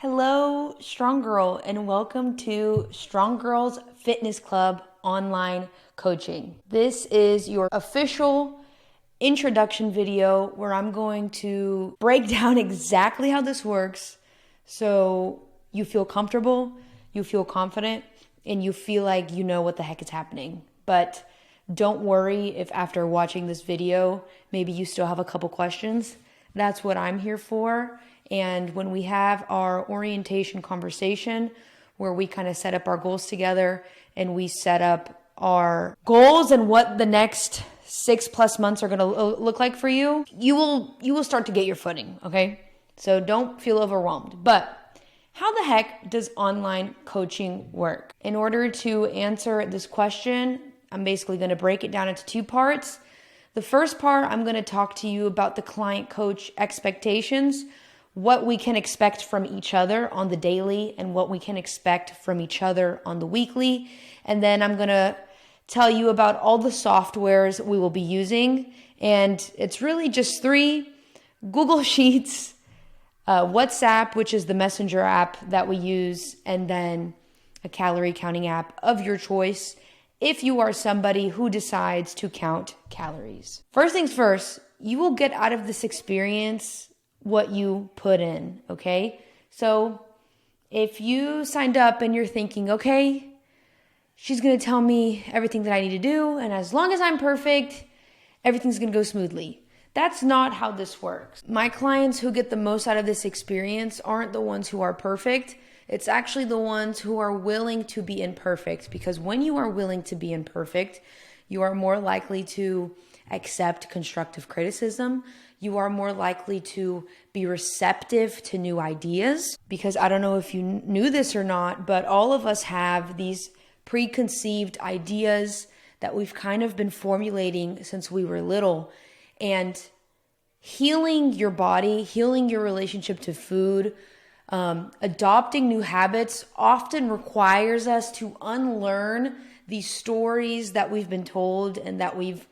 Hello, Strong Girl, and welcome to Strong Girls Fitness Club online coaching. This is your official introduction video where I'm going to break down exactly how this works so you feel comfortable, you feel confident, and you feel like you know what the heck is happening. But don't worry if after watching this video, maybe you still have a couple questions. That's what I'm here for. And when we have our orientation conversation where we kind of set up our goals together and we set up our goals and what the next 6+ months are going to look like for you, you will start to get your footing, okay? So don't feel overwhelmed. But how the heck does online coaching work? In order to answer this question, I'm basically going to break it down into two parts. The first part, I'm going to talk to you about the client coach expectations, what we can expect from each other on the daily and what we can expect from each other on the weekly. And then I'm going to tell you about all the softwares we will be using. And it's really just three: Google Sheets, WhatsApp, which is the messenger app that we use, and then a calorie counting app of your choice if you are somebody who decides to count calories. First things first, you will get out of this experience what you put in, okay? So if you signed up and you're thinking, okay, she's gonna tell me everything that I need to do, and as long as I'm perfect, everything's gonna go smoothly. That's not how this works. My clients who get the most out of this experience aren't the ones who are perfect. It's actually the ones who are willing to be imperfect, because when you are willing to be imperfect, you are more likely to accept constructive criticism. You are more likely to be receptive to new ideas, because I don't know if you knew this or not, but all of us have these preconceived ideas that we've kind of been formulating since we were little. And healing your body, healing your relationship to food, adopting new habits often requires us to unlearn these stories that we've been told and that we've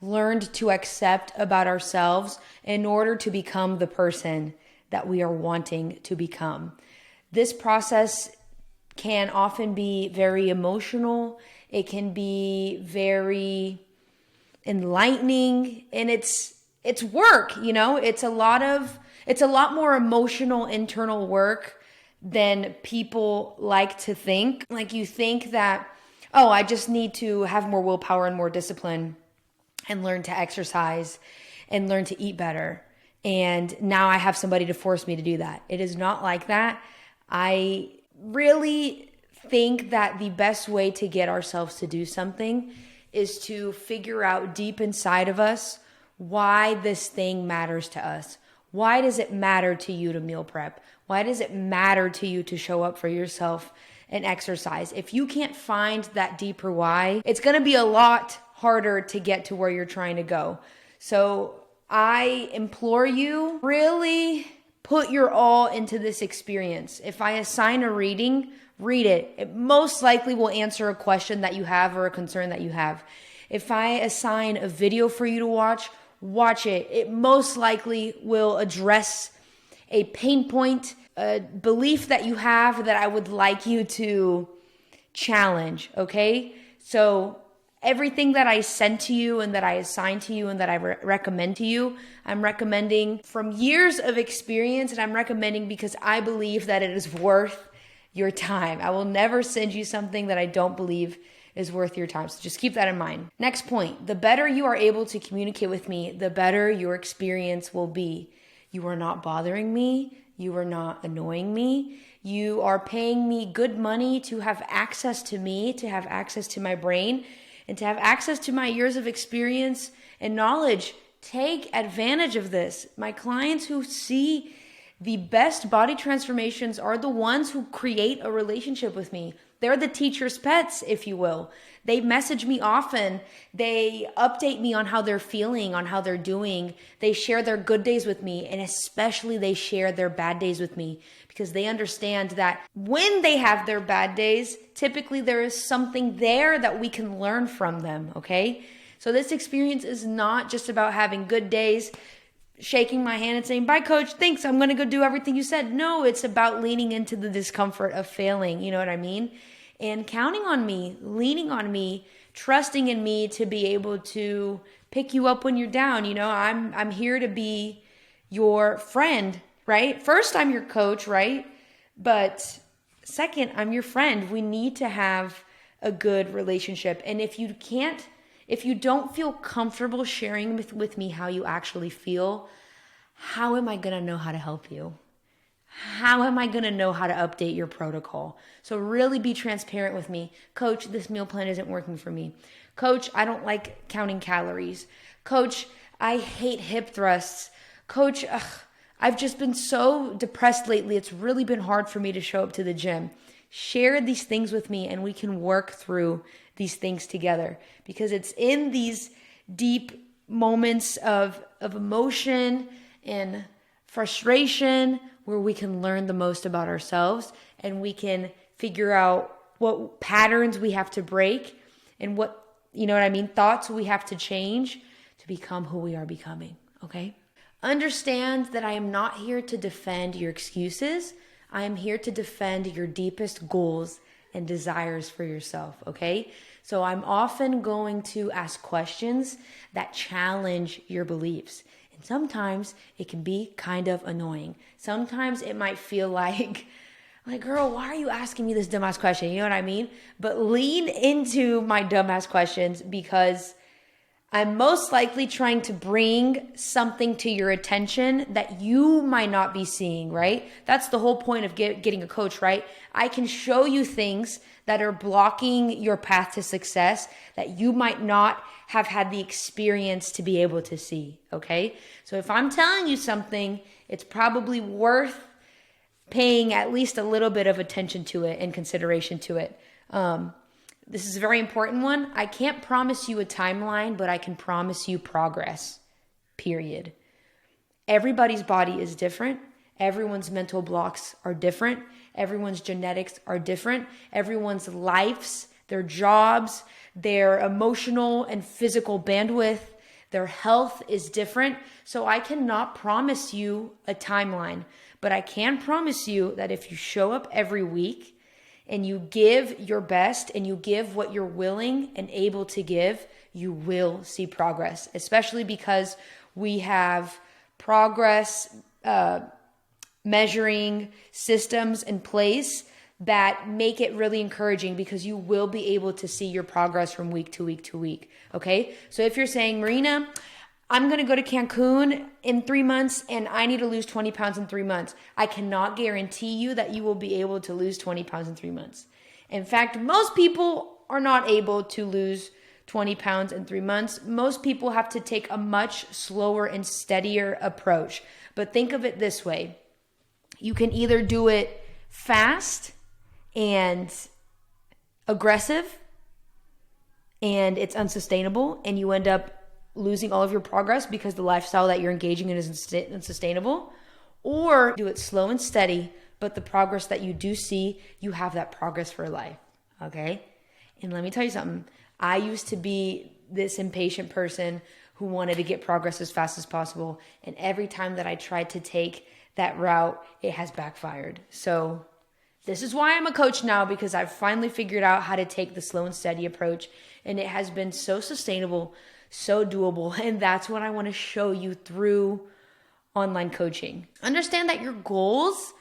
learned to accept about ourselves in order to become the person that we are wanting to become. This process can often be very emotional. It can be very enlightening, and it's work, you know? It's a lot more emotional internal work than people like to think. Like, you think that, oh, I just need to have more willpower and more discipline and learn to exercise and learn to eat better, and now I have somebody to force me to do that. It is not like that. I really think that the best way to get ourselves to do something is to figure out deep inside of us why this thing matters to us. Why does it matter to you to meal prep? Why does it matter to you to show up for yourself and exercise? If you can't find that deeper why, it's going to be a lot harder to get to where you're trying to go. So I implore you, really put your all into this experience. If I assign a reading, read it. It most likely will answer a question that you have or a concern that you have. If I assign a video for you to watch it. It most likely will address a pain point, a belief that you have that I would like you to challenge, okay? So everything that I send to you and that I assign to you and that I recommend to you, I'm recommending from years of experience, and I'm recommending because I believe that it is worth your time. I will never send you something that I don't believe is worth your time. So just keep that in mind. Next point, the better you are able to communicate with me, the better your experience will be. You are not bothering me. You are not annoying me. You are paying me good money to have access to me, to have access to my brain, and to have access to my years of experience and knowledge. Take advantage of this. My clients who see the best body transformations are the ones who create a relationship with me. They're the teacher's pets, if you will. They message me often. They update me on how they're feeling, on how they're doing. They share their good days with me, and especially they share their bad days with me, because they understand that when they have their bad days, typically there is something there that we can learn from them, okay? So this experience is not just about having good days. shaking my hand and saying, bye coach, thanks, I'm going to go do everything you said. No, it's about leaning into the discomfort of failing. You know what I mean? And counting on me, leaning on me, trusting in me to be able to pick you up when you're down. You know, I'm here to be your friend, right? First, I'm your coach, right? But second, I'm your friend. We need to have a good relationship. And if you don't feel comfortable sharing with me how you actually feel, how am I going to know how to help you? How am I going to know how to update your protocol? So really be transparent with me. Coach, this meal plan isn't working for me. Coach, I don't like counting calories. Coach, I hate hip thrusts. Coach, I've just been so depressed lately. It's really been hard for me to show up to the gym. Share these things with me and we can work through these things together, because it's in these deep moments of emotion and frustration where we can learn the most about ourselves, and we can figure out what patterns we have to break and what, you know what I mean, thoughts we have to change to become who we are becoming, okay? Understand that I am not here to defend your excuses. I am here to defend your deepest goals and desires for yourself, okay? So I'm often going to ask questions that challenge your beliefs. And sometimes it can be kind of annoying. Sometimes it might feel like, girl, why are you asking me this dumbass question? You know what I mean? But lean into my dumbass questions, because I'm most likely trying to bring something to your attention that you might not be seeing, right? That's the whole point of getting a coach, right? I can show you things that are blocking your path to success that you might not have had the experience to be able to see, okay? So if I'm telling you something, it's probably worth paying at least a little bit of attention to it and consideration to it. This is a very important one. I can't promise you a timeline, but I can promise you progress, period. Everybody's body is different. Everyone's mental blocks are different. Everyone's genetics are different. Everyone's lives, their jobs, their emotional and physical bandwidth, their health is different. So I cannot promise you a timeline, but I can promise you that if you show up every week and you give your best and you give what you're willing and able to give, you will see progress, especially because we have progress measuring systems in place that make it really encouraging, because you will be able to see your progress from week to week to week. Okay. So if you're saying, Marina, I'm going to go to Cancun in 3 months and I need to lose 20 pounds in 3 months, I cannot guarantee you that you will be able to lose 20 pounds in 3 months. In fact, most people are not able to lose 20 pounds in 3 months. Most people have to take a much slower and steadier approach. But think of it this way. You can either do it fast and aggressive and it's unsustainable and you end up losing all of your progress because the lifestyle that you're engaging in is unsustainable, or do it slow and steady, but the progress that you do see, you have that progress for life, okay? And let me tell you something. I used to be this impatient person who wanted to get progress as fast as possible, and every time that I tried to take that route, it has backfired. So this is why I'm a coach now, because I've finally figured out how to take the slow and steady approach, and it has been so sustainable, so doable, and that's what I want to show you through online coaching. Understand that your goals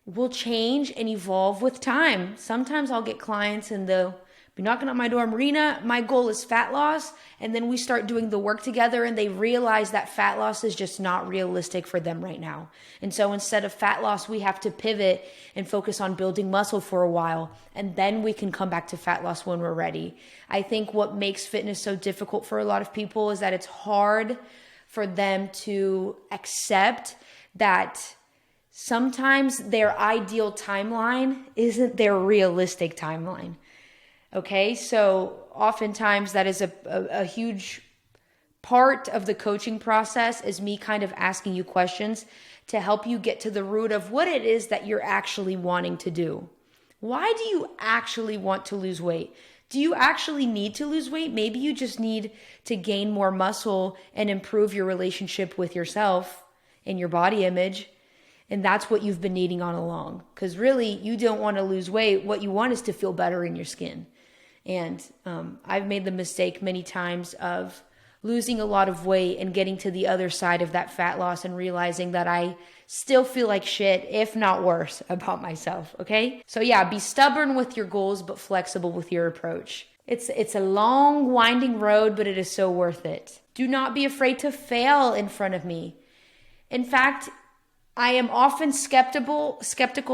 will change and evolve with time. Sometimes I'll get clients and they'll be knocking on my door, Marina, my goal is fat loss. And then we start doing the work together and they realize that fat loss is just not realistic for them right now. And so instead of fat loss, we have to pivot and focus on building muscle for a while. And then we can come back to fat loss when we're ready. I think what makes fitness so difficult for a lot of people is that it's hard for them to accept that sometimes their ideal timeline isn't their realistic timeline. Okay, so oftentimes that is a huge part of the coaching process, is me kind of asking you questions to help you get to the root of what it is that you're actually wanting to do. Why do you actually want to lose weight? Do you actually need to lose weight? Maybe you just need to gain more muscle and improve your relationship with yourself and your body image. And that's what you've been needing all along. Because really, you don't want to lose weight. What you want is to feel better in your skin. And I've made the mistake many times of losing a lot of weight and getting to the other side of that fat loss and realizing that I still feel like shit, if not worse, about myself, okay? So yeah, be stubborn with your goals, but flexible with your approach. It's a long, winding road, but it is so worth it. Do not be afraid to fail in front of me. In fact, I am often skeptical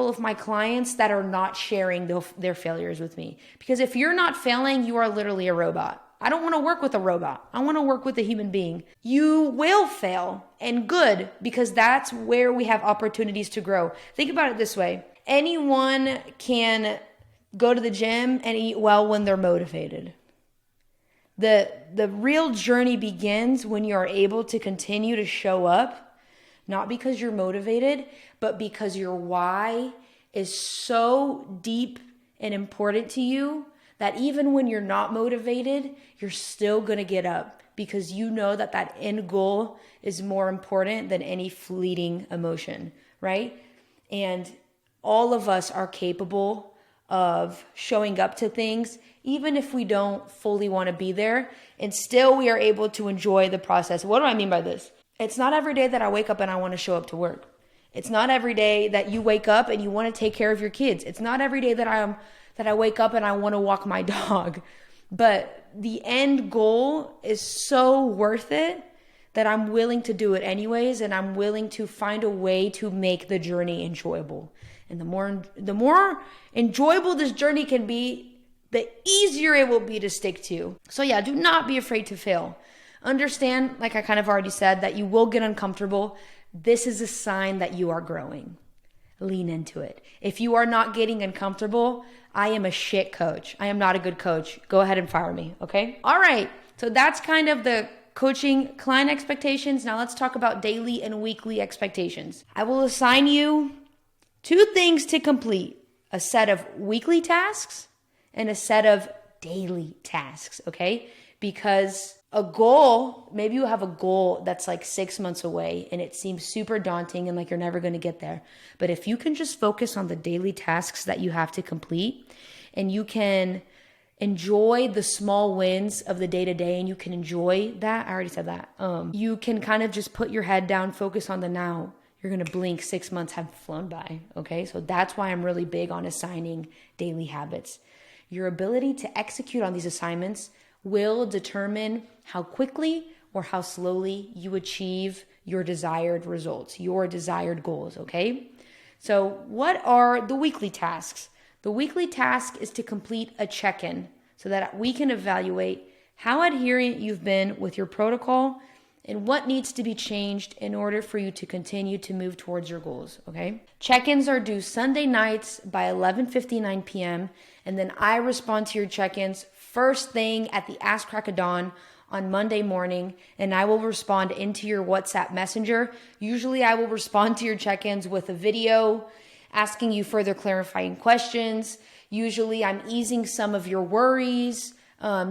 of my clients that are not sharing their failures with me. Because if you're not failing, you are literally a robot. I don't want to work with a robot. I want to work with a human being. You will fail, and good, because that's where we have opportunities to grow. Think about it this way. Anyone can go to the gym and eat well when they're motivated. The real journey begins when you are able to continue to show up, not because you're motivated, but because your why is so deep and important to you that even when you're not motivated, you're still going to get up because you know that that end goal is more important than any fleeting emotion, right? And all of us are capable of showing up to things, even if we don't fully want to be there, and still we are able to enjoy the process. What do I mean by this? It's not every day that I wake up and I want to show up to work. It's not every day that you wake up and you want to take care of your kids. It's not every day that I wake up and I want to walk my dog. But the end goal is so worth it that I'm willing to do it anyways, and I'm willing to find a way to make the journey enjoyable. And the more enjoyable this journey can be, the easier it will be to stick to. So yeah, do not be afraid to fail. Understand, like I kind of already said, that you will get uncomfortable. This is a sign that you are growing. Lean into it. If you are not getting uncomfortable, I am a shit coach. I am not a good coach. Go ahead and fire me, okay? All right, so that's kind of the coaching client expectations. Now let's talk about daily and weekly expectations. I will assign you 2 things to complete: a set of weekly tasks and a set of daily tasks, okay? Because a goal, maybe you have a goal that's like 6 months away and it seems super daunting and like you're never going to get there. But if you can just focus on the daily tasks that you have to complete, and you can enjoy the small wins of the day to day, and you can enjoy that. I already said that. You can kind of just put your head down, focus on the now. You're going to blink, 6 months have flown by. Okay. So that's why I'm really big on assigning daily habits. Your ability to execute on these assignments will determine how quickly or how slowly you achieve your desired results, your desired goals, okay? So what are the weekly tasks? The weekly task is to complete a check-in so that we can evaluate how adherent you've been with your protocol and what needs to be changed in order for you to continue to move towards your goals, okay? Check-ins are due Sunday nights by 11:59 p.m. and then I respond to your check-ins first thing at the ass crack of dawn on Monday morning, and I will respond into your WhatsApp messenger. Usually I will respond to your check-ins with a video asking you further clarifying questions. Usually I'm easing some of your worries.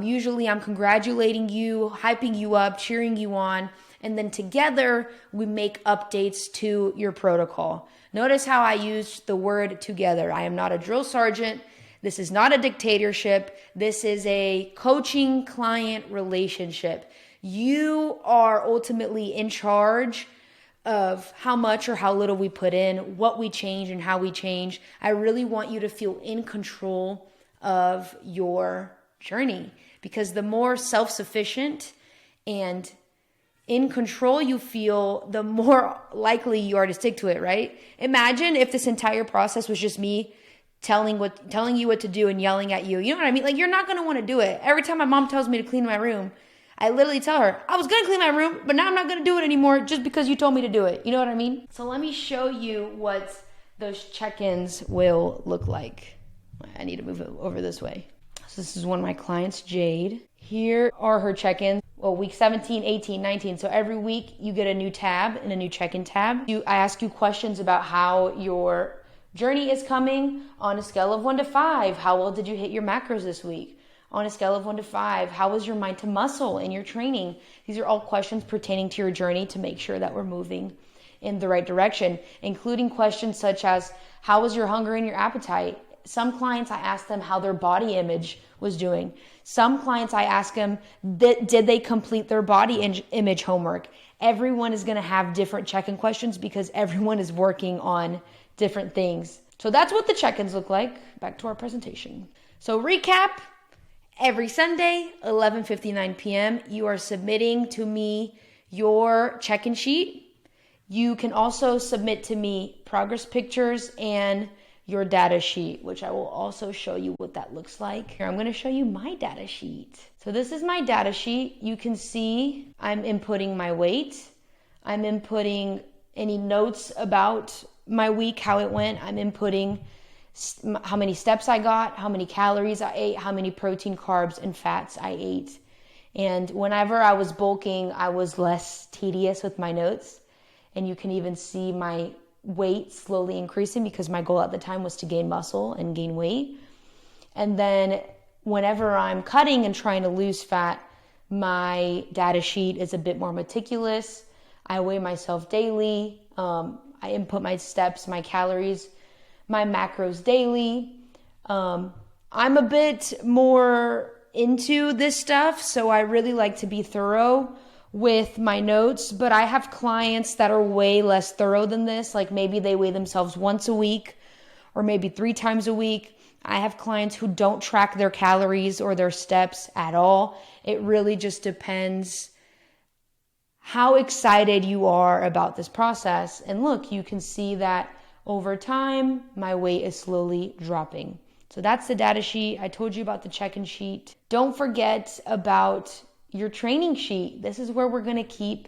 Usually I'm congratulating you, hyping you up, cheering you on, and then together we make updates to your protocol. Notice how I used the word together. I am not a drill sergeant. This is not a dictatorship. This is a coaching client relationship. You are ultimately in charge of how much or how little we put in, what we change and how we change. I really want you to feel in control of your journey, because the more self-sufficient and in control you feel, the more likely you are to stick to it, right? Imagine if this entire process was just me telling you what to do and yelling at you. You know what I mean? Like, you're not going to want to do it. Every time my mom tells me to clean my room, I literally tell her, I was going to clean my room, but now I'm not going to do it anymore just because you told me to do it. You know what I mean? So let me show you what those check-ins will look like. I need to move it over this way. So this is one of my clients, Jade. Here are her check-ins. Well, week 17, 18, 19. So every week you get a new tab and a new check-in tab. I ask you questions about how your journey is coming on a scale of 1 to 5. How well did you hit your macros this week? on a scale of 1 to 5? How was your mind to muscle in your training? These are all questions pertaining to your journey to make sure that we're moving in the right direction, including questions such as, how was your hunger and your appetite? Some clients, I asked them how their body image was doing. Some clients, I asked them, did they complete their body image homework? Everyone is going to have different check-in questions because everyone is working on different things. So that's what the check-ins look like. Back to our presentation. So recap, every Sunday, 11:59 p.m., you are submitting to me your check-in sheet. You can also submit to me progress pictures and your data sheet, which I will also show you what that looks like. Here, I'm going to show you my data sheet. So this is my data sheet. You can see I'm inputting my weight. I'm inputting any notes about my week, how it went. I'm inputting how many steps I got, how many calories I ate, how many protein, carbs, and fats I ate. And whenever I was bulking, I was less tedious with my notes. And you can even see my weight slowly increasing because my goal at the time was to gain muscle and gain weight. And then whenever I'm cutting and trying to lose fat, my data sheet is a bit more meticulous. I weigh myself daily. I input my steps, my calories, my macros daily. I'm a bit more into this stuff, so I really like to be thorough with my notes, but I have clients that are way less thorough than this. Like maybe they weigh themselves once a week or maybe 3 times a week. I have clients who don't track their calories or their steps at all. It really just depends how excited you are about this process. And look, you can see that over time, my weight is slowly dropping. So that's the data sheet. I told you about the check-in sheet. Don't forget about your training sheet. This is where we're going to keep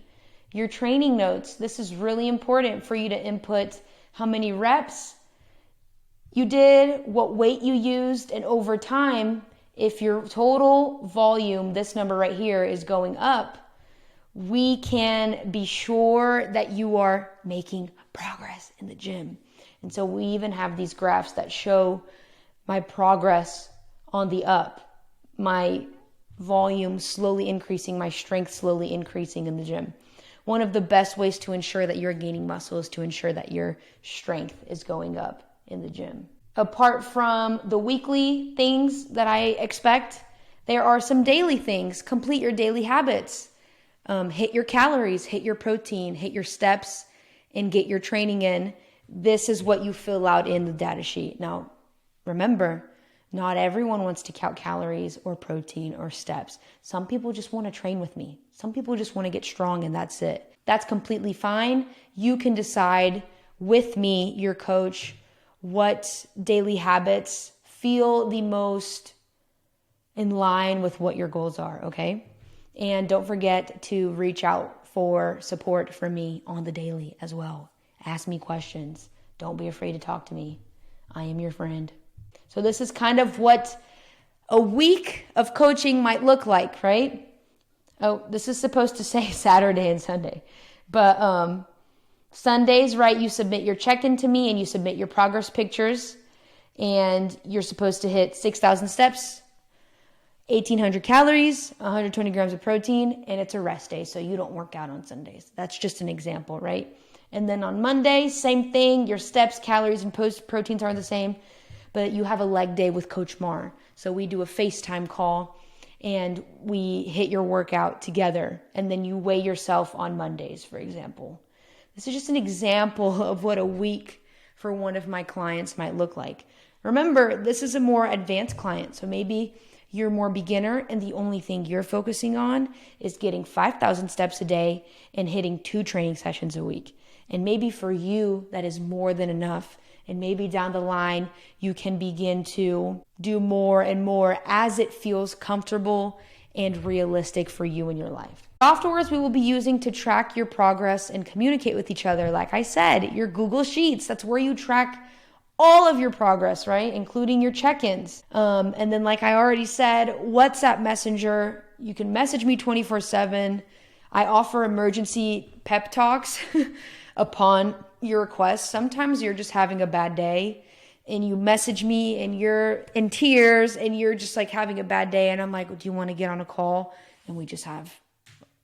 your training notes. This is really important for you to input how many reps you did, what weight you used, and over time, if your total volume, this number right here, is going up, we can be sure that you are making progress in the gym. And so we even have these graphs that show my progress on the up, my volume slowly increasing, my strength slowly increasing in the gym. One of the best ways to ensure that you're gaining muscle is to ensure that your strength is going up in the gym. Apart from the weekly things that I expect, there are some daily things. Complete your daily habits. Hit your calories, hit your protein, hit your steps, and get your training in. This is what you fill out in the data sheet. Now, remember, not everyone wants to count calories or protein or steps. Some people just want to train with me. Some people just want to get strong and that's it. That's completely fine. You can decide with me, your coach, what daily habits feel the most in line with what your goals are, okay? And don't forget to reach out for support from me on the daily as well. Ask me questions. Don't be afraid to talk to me. I am your friend. So this is kind of what a week of coaching might look like, right? Oh, this is supposed to say Saturday and Sunday. But Sundays, right, you submit your check-in to me and you submit your progress pictures. And you're supposed to hit 6,000 steps, 1,800 calories, 120 grams of protein, and it's a rest day, so you don't work out on Sundays. That's just an example, right? And then on Monday, same thing. Your steps, calories, and proteins are the same. But you have a leg day with Coach Mar. So we do a FaceTime call and we hit your workout together. And then you weigh yourself on Mondays, for example. This is just an example of what a week for one of my clients might look like. Remember, this is a more advanced client. So maybe you're more beginner and the only thing you're focusing on is getting 5,000 steps a day and hitting 2 training sessions a week. And maybe for you, that is more than enough. And maybe down the line, you can begin to do more and more as it feels comfortable and realistic for you in your life. Softwares we will be using to track your progress and communicate with each other. Like I said, your Google Sheets, that's where you track all of your progress, right? Including your check-ins. And then like I already said, WhatsApp Messenger, you can message me 24/7. I offer emergency pep talks upon your request. Sometimes you're just having a bad day and you message me and you're in tears and you're just like having a bad day. And I'm like, do you want to get on a call? And we just have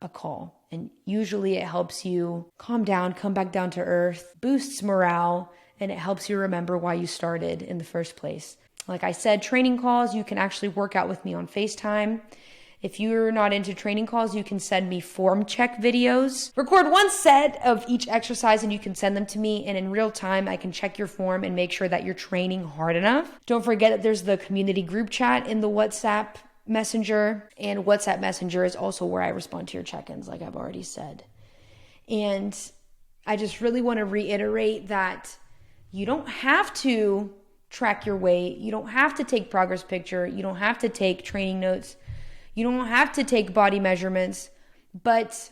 a call. And usually it helps you calm down, come back down to earth, boosts morale, and it helps you remember why you started in the first place. Like I said, training calls, you can actually work out with me on FaceTime. If you're not into training calls, you can send me form check videos. Record one set of each exercise and you can send them to me. And in real time, I can check your form and make sure that you're training hard enough. Don't forget that there's the community group chat in the WhatsApp Messenger. And WhatsApp Messenger is also where I respond to your check-ins, like I've already said. And I just really want to reiterate that you don't have to track your weight. You don't have to take progress picture. You don't have to take training notes. You don't have to take body measurements, but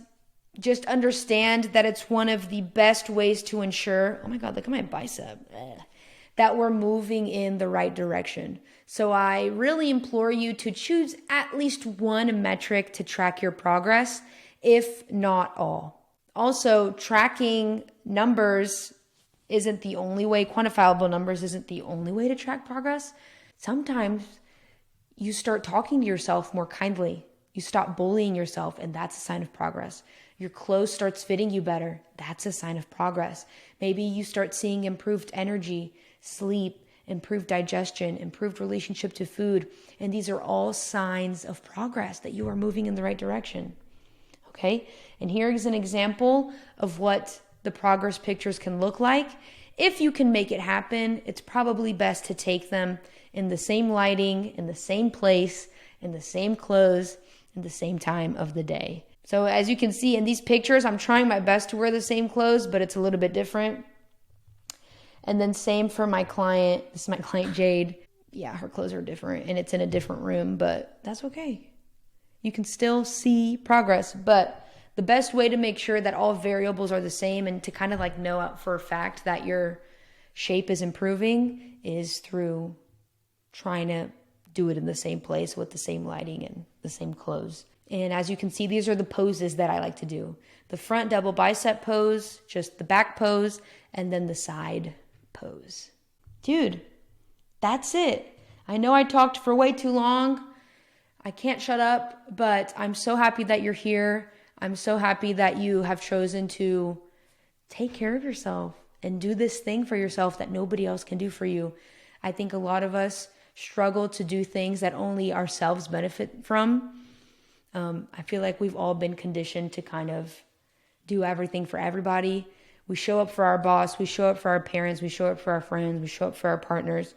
just understand that it's one of the best ways to ensure, oh my God, look at my bicep, that we're moving in the right direction. So I really implore you to choose at least one metric to track your progress, if not all. Also, tracking numbers isn't the only way, quantifiable numbers isn't the only way to track progress. Sometimes you start talking to yourself more kindly. You stop bullying yourself, and that's a sign of progress. Your clothes starts fitting you better. That's a sign of progress. Maybe you start seeing improved energy, sleep, improved digestion, improved relationship to food. And these are all signs of progress that you are moving in the right direction. Okay? And here is an example of what the progress pictures can look like. If you can make it happen, it's probably best to take them in the same lighting, in the same place, in the same clothes, in the same time of the day. So as you can see in these pictures, I'm trying my best to wear the same clothes, but it's a little bit different. And then same for my client. This is my client Jade. Yeah, her clothes are different and it's in a different room, but that's okay. You can still see progress, but the best way to make sure that all variables are the same and to kind of like know for a fact that your shape is improving is through trying to do it in the same place with the same lighting and the same clothes. And as you can see, these are the poses that I like to do. The front double bicep pose, just the back pose, and then the side pose. Dude, that's it. I know I talked for way too long. I can't shut up, but I'm so happy that you're here. I'm so happy that you have chosen to take care of yourself and do this thing for yourself that nobody else can do for you. I think a lot of us struggle to do things that only ourselves benefit from. I feel like we've all been conditioned to kind of do everything for everybody. We show up for our boss, we show up for our parents, we show up for our friends, we show up for our partners.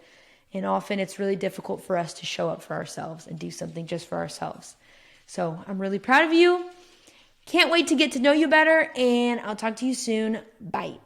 And often it's really difficult for us to show up for ourselves and do something just for ourselves. So I'm really proud of you. Can't wait to get to know you better, and I'll talk to you soon. Bye.